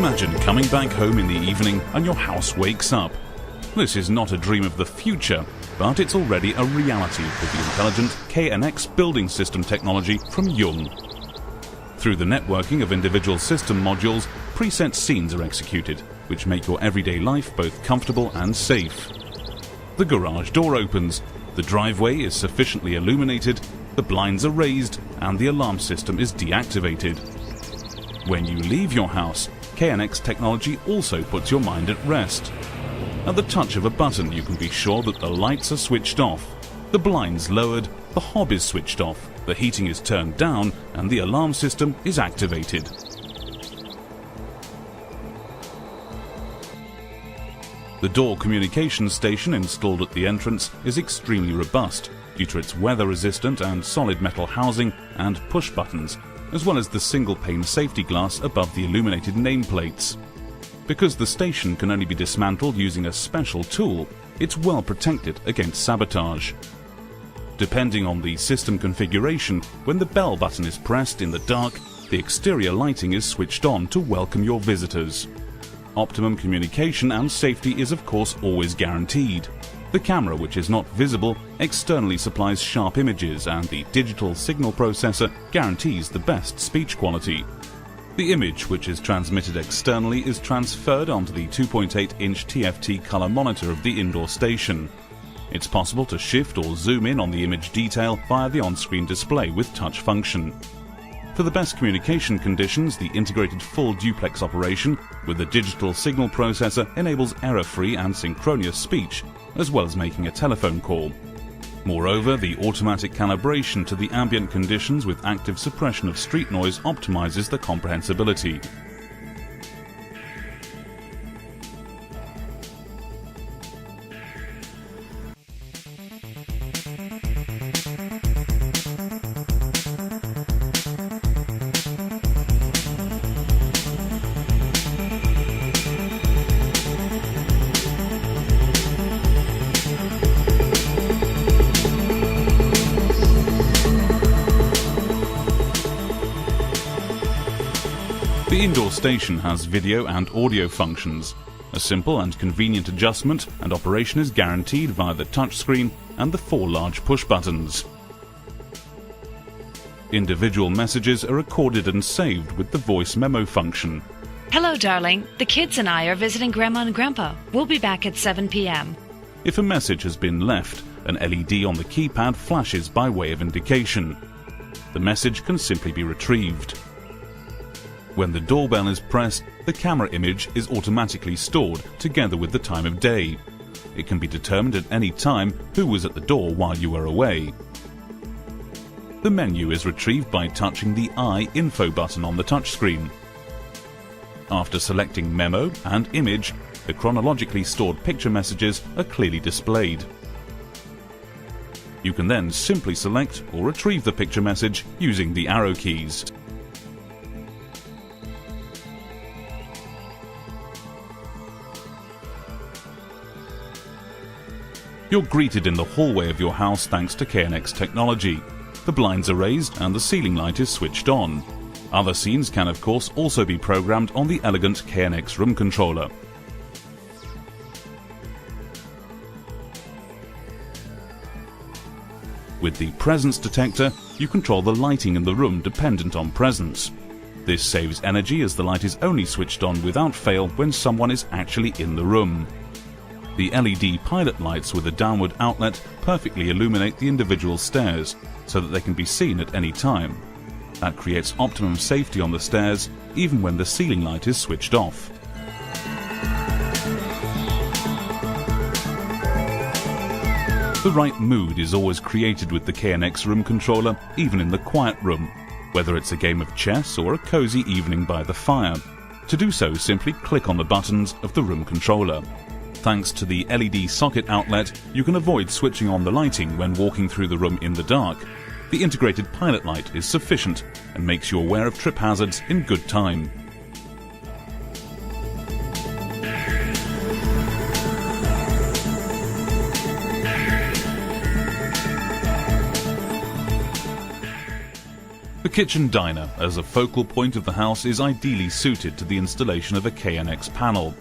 Imagine coming back home in the evening and your house wakes up. This is not a dream of the future, but it's already a reality with the intelligent KNX building system technology from Jung. Through the networking of individual system modules, preset scenes are executed, which make your everyday life both comfortable and safe. The garage door opens, the driveway is sufficiently illuminated, the blinds are raised, and the alarm system is deactivated. When you leave your house, KNX technology also puts your mind at rest. At the touch of a button, you can be sure that the lights are switched off, the blinds lowered, the hob is switched off, the heating is turned down, and the alarm system is activated. The door communication station installed at the entrance is extremely robust due to its weather-resistant and solid metal housing and push buttons, as well as the single-pane safety glass above the illuminated nameplates. Because the station can only be dismantled using a special tool, it's well protected against sabotage. Depending on the system configuration, when the bell button is pressed in the dark, the exterior lighting is switched on to welcome your visitors. Optimum communication and safety is of course always guaranteed. The camera, which is not visible, externally supplies sharp images, and the digital signal processor guarantees the best speech quality. The image, which is transmitted externally, is transferred onto the 2.8-inch TFT color monitor of the indoor station. It's possible to shift or zoom in on the image detail via the on-screen display with touch function. For the best communication conditions, the integrated full duplex operation with the digital signal processor enables error-free and synchronous speech, as well as making a telephone call. Moreover, the automatic calibration to the ambient conditions with active suppression of street noise optimizes the comprehensibility. The indoor station has video and audio functions. A simple and convenient adjustment and operation is guaranteed via the touchscreen and the 4 large push buttons. Individual messages are recorded and saved with the voice memo function. Hello, darling. The kids and I are visiting Grandma and Grandpa. We'll be back at 7 p.m. If a message has been left, an LED on the keypad flashes by way of indication. The message can simply be retrieved. When the doorbell is pressed, the camera image is automatically stored together with the time of day. It can be determined at any time who was at the door while you were away. The menu is retrieved by touching the I info button on the touchscreen. After selecting Memo and Image, the chronologically stored picture messages are clearly displayed. You can then simply select or retrieve the picture message using the arrow keys. You're greeted in the hallway of your house thanks to KNX technology. The blinds are raised and the ceiling light is switched on. Other scenes can of course also be programmed on the elegant KNX room controller. With the presence detector, you control the lighting in the room dependent on presence. This saves energy as the light is only switched on without fail when someone is actually in the room. The LED pilot lights with a downward outlet perfectly illuminate the individual stairs so that they can be seen at any time. That creates optimum safety on the stairs even when the ceiling light is switched off. The right mood is always created with the KNX room controller, even in the quiet room, whether it's a game of chess or a cozy evening by the fire. To do so, simply click on the buttons of the room controller. Thanks to the LED socket outlet, you can avoid switching on the lighting when walking through the room in the dark. The integrated pilot light is sufficient and makes you aware of trip hazards in good time. The kitchen diner as a focal point of the house is ideally suited to the installation of a KNX panel.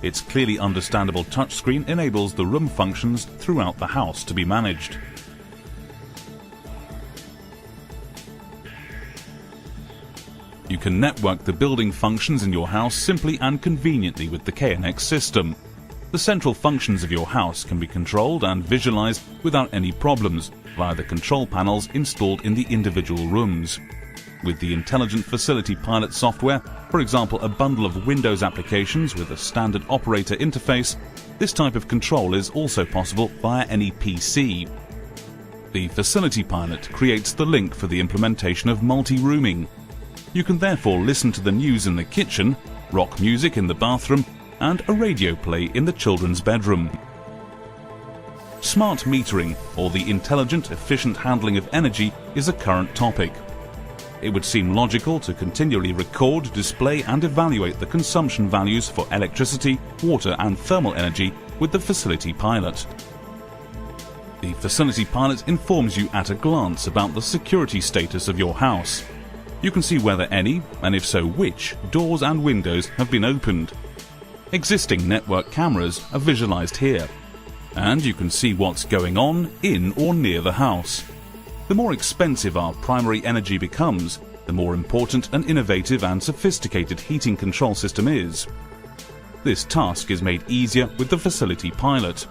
Its clearly understandable touchscreen enables the room functions throughout the house to be managed. You can network the building functions in your house simply and conveniently with the KNX system. The central functions of your house can be controlled and visualized without any problems via the control panels installed in the individual rooms. With the Intelligent Facility Pilot software, for example a bundle of Windows applications with a standard operator interface, this type of control is also possible via any PC. The Facility Pilot creates the link for the implementation of multi-rooming. You can therefore listen to the news in the kitchen, rock music in the bathroom, and a radio play in the children's bedroom. Smart metering, or the intelligent, efficient handling of energy, is a current topic. It would seem logical to continually record, display and evaluate the consumption values for electricity, water and thermal energy with the Facility Pilot. The Facility Pilot informs you at a glance about the security status of your house. You can see whether any, and if so which, doors and windows have been opened. Existing network cameras are visualized here, and you can see what's going on in or near the house. The more expensive our primary energy becomes, the more important an innovative and sophisticated heating control system is. This task is made easier with the Facility Pilot.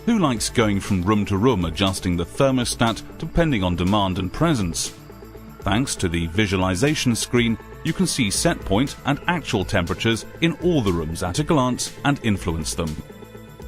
Who likes going from room to room adjusting the thermostat depending on demand and presence? Thanks to the visualization screen, you can see set point and actual temperatures in all the rooms at a glance and influence them.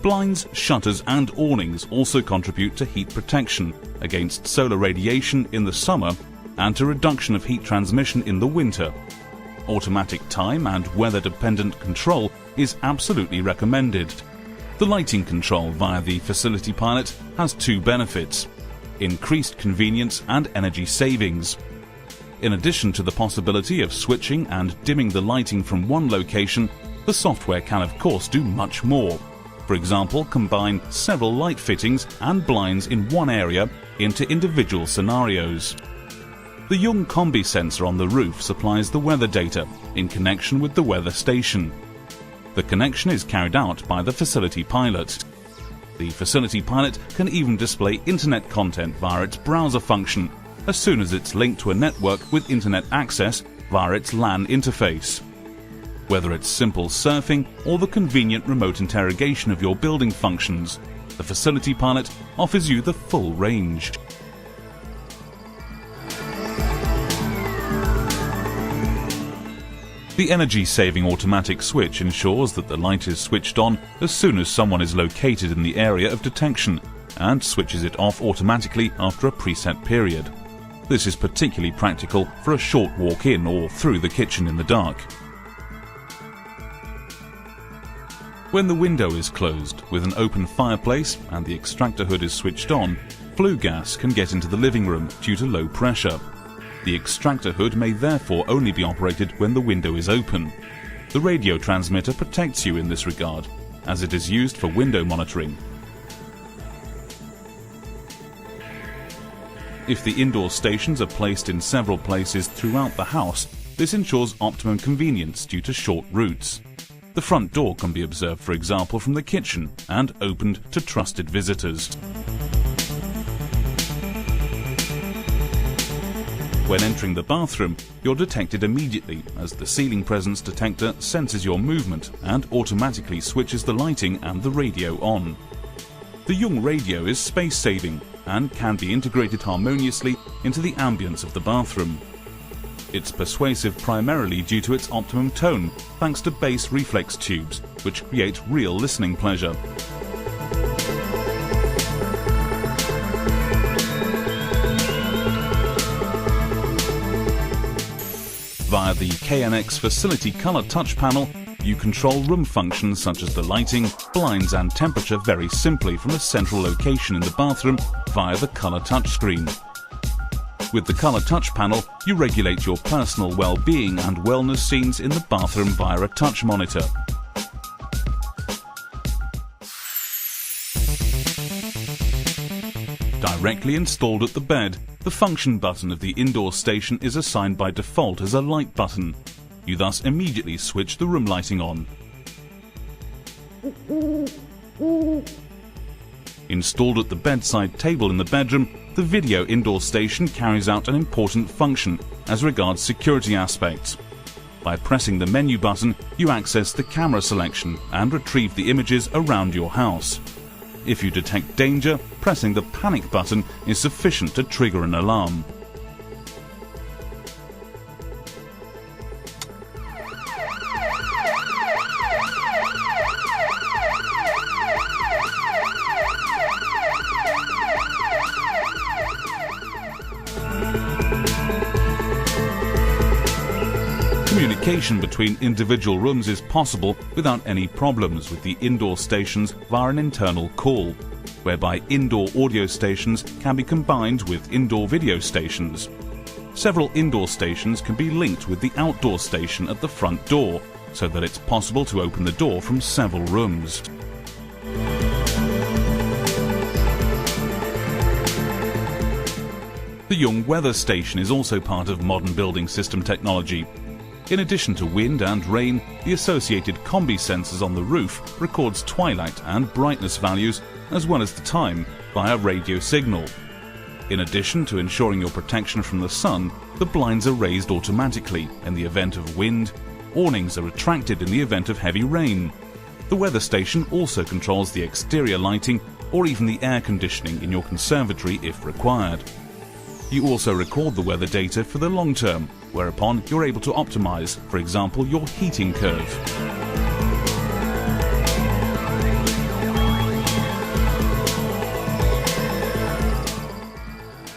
Blinds, shutters and awnings also contribute to heat protection against solar radiation in the summer and to reduction of heat transmission in the winter. Automatic time and weather-dependent control is absolutely recommended. The lighting control via the Facility Pilot has two benefits: increased convenience and energy savings. In addition to the possibility of switching and dimming the lighting from one location, the software can of course do much more. For example, combine several light fittings and blinds in one area into individual scenarios. The Jung Combi sensor on the roof supplies the weather data in connection with the weather station. The connection is carried out by the Facility Pilot. The Facility Pilot can even display internet content via its browser function as soon as it's linked to a network with internet access via its LAN interface. Whether it's simple surfing or the convenient remote interrogation of your building functions, the Facility Pilot offers you the full range. The energy-saving automatic switch ensures that the light is switched on as soon as someone is located in the area of detection and switches it off automatically after a preset period. This is particularly practical for a short walk in or through the kitchen in the dark. When the window is closed with an open fireplace and the extractor hood is switched on, flue gas can get into the living room due to low pressure. The extractor hood may therefore only be operated when the window is open. The radio transmitter protects you in this regard, as it is used for window monitoring. If the indoor stations are placed in several places throughout the house, this ensures optimum convenience due to short routes. The front door can be observed, for example, from the kitchen and opened to trusted visitors. When entering the bathroom, you're detected immediately as the ceiling presence detector senses your movement and automatically switches the lighting and the radio on. The Jung radio is space-saving and can be integrated harmoniously into the ambience of the bathroom. It's persuasive primarily due to its optimum tone, thanks to bass reflex tubes, which create real listening pleasure. Via the KNX Facility Color Touch panel, you control room functions such as the lighting, blinds and temperature very simply from a central location in the bathroom via the Color Touch screen. With the Color Touch panel, you regulate your personal well-being and wellness scenes in the bathroom via a touch monitor. Directly installed at the bed, The function button of the indoor station is assigned by default as a light button. You thus immediately switch the room lighting on. Installed at the bedside table in the bedroom, the video indoor station carries out an important function as regards security aspects. By pressing the menu button, you access the camera selection and retrieve the images around your house. If you detect danger, pressing the panic button is sufficient to trigger an alarm. Communication between individual rooms is possible without any problems with the indoor stations via an internal call, whereby indoor audio stations can be combined with indoor video stations. Several indoor stations can be linked with the outdoor station at the front door, so that it's possible to open the door from several rooms. The Jung weather station is also part of modern building system technology. In addition to wind and rain, the associated combi sensors on the roof records twilight and brightness values as well as the time via radio signal. In addition to ensuring your protection from the sun, the blinds are raised automatically in the event of wind. Awnings are retracted in the event of heavy rain. The weather station also controls the exterior lighting or even the air conditioning in your conservatory if required. You also record the weather data for the long term, whereupon you're able to optimize, for example, your heating curve.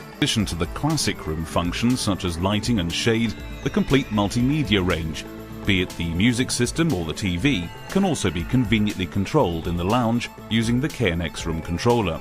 In addition to the classic room functions such as lighting and shade, the complete multimedia range, be it the music system or the TV, can also be conveniently controlled in the lounge using the KNX room controller.